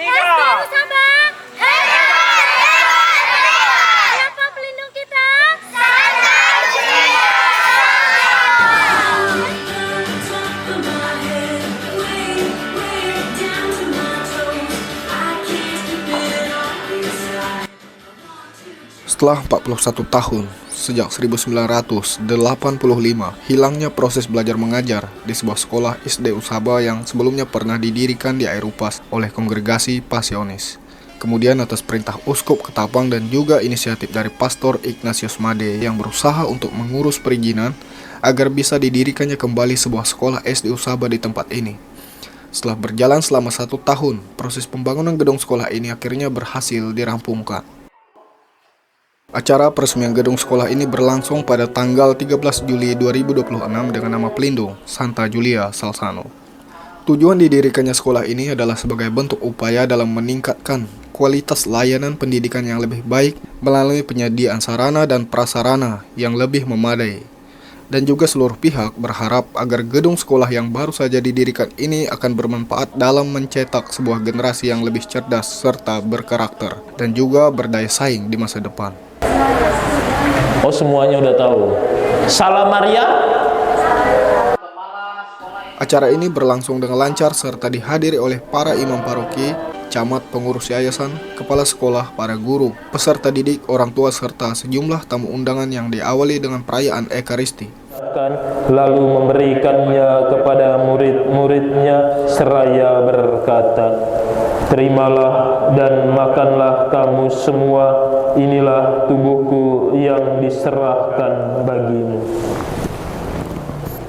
SD Sabang. Hebat! Siapa pelindung kita? Setelah 41 tahun, sejak 1985, hilangnya proses belajar mengajar di sebuah sekolah SD Usaba yang sebelumnya pernah didirikan di Airupas oleh kongregasi Pasionis. Kemudian atas perintah Uskup Ketapang dan juga inisiatif dari Pastor Ignatius Made yang berusaha untuk mengurus perizinan agar bisa didirikannya kembali sebuah sekolah SD Usaba di tempat ini. Setelah berjalan selama 1 tahun, proses pembangunan gedung sekolah ini akhirnya berhasil dirampungkan. Acara peresmian gedung sekolah ini berlangsung pada tanggal 13 Juli 2026 dengan nama pelindung Santa Julia Salsano. Tujuan didirikannya sekolah ini adalah sebagai bentuk upaya dalam meningkatkan kualitas layanan pendidikan yang lebih baik melalui penyediaan sarana dan prasarana yang lebih memadai. Dan juga seluruh pihak berharap agar gedung sekolah yang baru saja didirikan ini akan bermanfaat dalam mencetak sebuah generasi yang lebih cerdas serta berkarakter dan juga berdaya saing di masa depan. Oh, semuanya udah tahu. Salam Maria. Acara ini berlangsung dengan lancar serta dihadiri oleh para imam paroki, camat, pengurus yayasan, kepala sekolah, para guru, peserta didik, orang tua, serta sejumlah tamu undangan yang diawali dengan perayaan Ekaristi. Lalu memberikannya kepada murid-muridnya seraya berkata, "Terimalah dan makanlah kamu semua, inilah tubuhku yang diserahkan bagimu."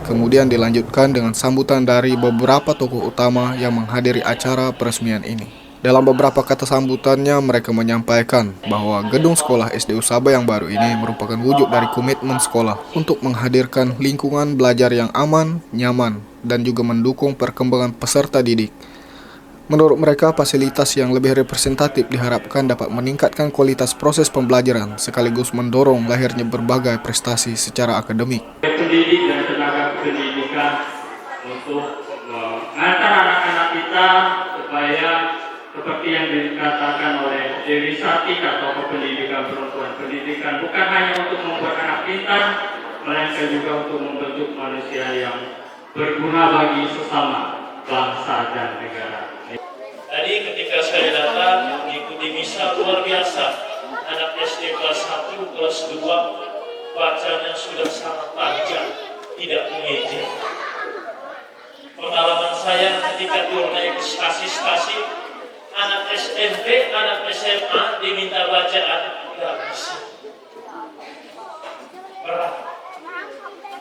Kemudian dilanjutkan dengan sambutan dari beberapa tokoh utama yang menghadiri acara peresmian ini. Dalam beberapa kata sambutannya, mereka menyampaikan bahwa gedung sekolah SD Usaba yang baru ini merupakan wujud dari komitmen sekolah untuk menghadirkan lingkungan belajar yang aman, nyaman, dan juga mendukung perkembangan peserta didik. Menurut mereka, fasilitas yang lebih representatif diharapkan dapat meningkatkan kualitas proses pembelajaran sekaligus mendorong lahirnya berbagai prestasi secara akademik. Pendidik dan tenaga pendidikan untuk mengantar anak-anak kita supaya seperti yang dikatakan oleh Dewi Sartik atau pendidikan perempuan, pendidikan bukan hanya untuk membuat anak pintar, melainkan juga untuk membentuk manusia yang berguna bagi sesama bangsa dan negara. Tadi ketika saya datang mengikuti misa luar biasa, anak SD kelas 1, kelas 2 bacanya sudah sangat panjang, tidak mengeja. Pengalaman saya ketika turun naik ke stasi-stasi, anak SMP, anak SMA diminta bacaan, tidak bisa. Berat.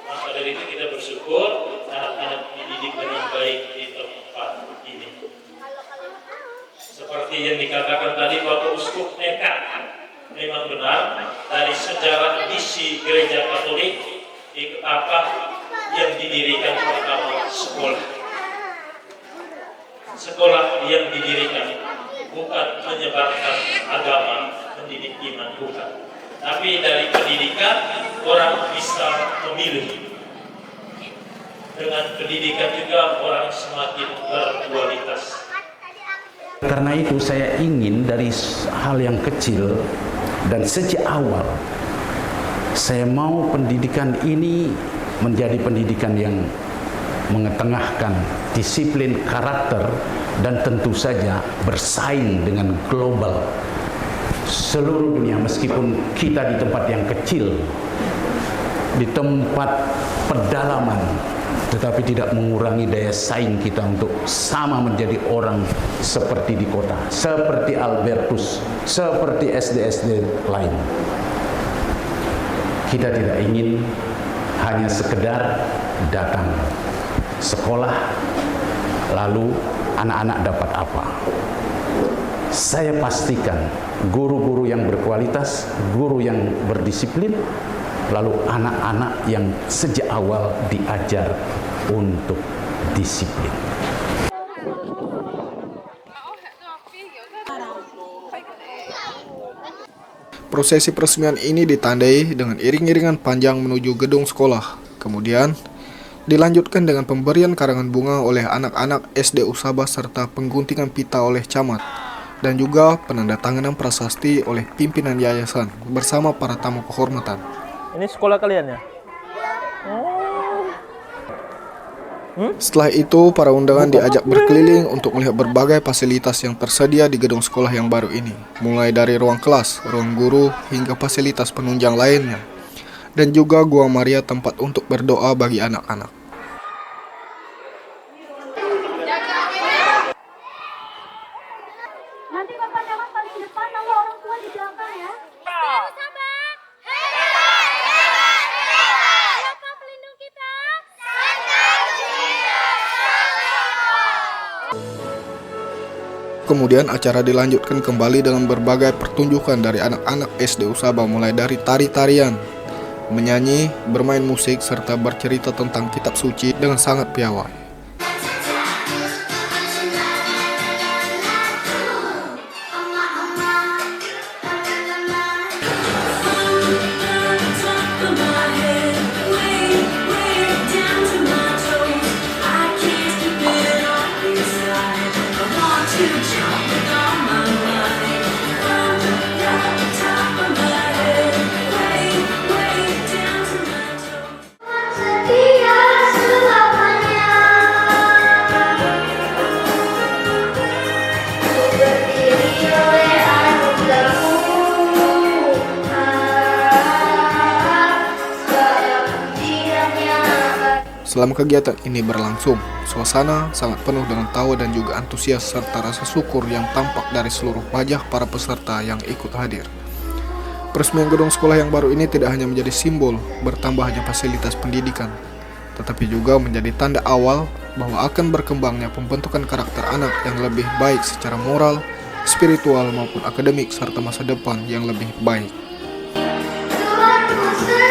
Maka dari itu kita bersyukur anak-anak dididik dengan baik di tempat ini. Seperti yang dikatakan tadi Bapak Uskup nekat, memang benar dari sejarah misi Gereja Katolik di Ketapang yang didirikan pertama sekolah yang didirikan bukan menyebarkan agama, mendidik iman, bukan, tapi dari pendidikan orang bisa memilih. Dengan pendidikan juga orang semakin berkualitas. Karena itu saya ingin dari hal yang kecil dan sejak awal saya mau pendidikan ini menjadi pendidikan yang mengetengahkan disiplin karakter dan tentu saja bersaing dengan global seluruh dunia, meskipun kita di tempat yang kecil, di tempat pedalaman, tetapi tidak mengurangi daya saing kita untuk sama menjadi orang seperti di kota, seperti Albertus, seperti SD-SD lain. Kita tidak ingin hanya sekedar datang sekolah lalu anak-anak dapat apa. Saya pastikan guru-guru yang berkualitas, guru yang berdisiplin, lalu anak-anak yang sejak awal diajar untuk disiplin. Prosesi peresmian ini ditandai dengan iring-iringan panjang menuju gedung sekolah. Kemudian Dilanjutkan dengan pemberian karangan bunga oleh anak-anak SD Usaba serta pengguntingan pita oleh camat dan juga penandatanganan prasasti oleh pimpinan yayasan bersama para tamu kehormatan. Ini sekolah kalian ya? Setelah itu, para undangan diajak berkeliling untuk melihat berbagai fasilitas yang tersedia di gedung sekolah yang baru ini, mulai dari ruang kelas, ruang guru, hingga fasilitas penunjang lainnya, dan juga Gua Maria tempat untuk berdoa bagi anak-anak. Nanti Bapak jangan paling depan, lalu orang tua di belakang ya. Selalu sabar. Siapa pelindung kita? Kemudian acara dilanjutkan kembali dengan berbagai pertunjukan dari anak-anak SD Usaba, mulai dari tari-tarian, menyanyi, bermain musik, serta bercerita tentang kitab suci dengan sangat piawai. Selama kegiatan ini berlangsung, suasana sangat penuh dengan tawa dan juga antusias serta rasa syukur yang tampak dari seluruh wajah para peserta yang ikut hadir. Peresmian gedung sekolah yang baru ini tidak hanya menjadi simbol bertambahnya fasilitas pendidikan, tetapi juga menjadi tanda awal bahwa akan berkembangnya pembentukan karakter anak yang lebih baik secara moral, spiritual maupun akademik serta masa depan yang lebih baik. Tuhan ku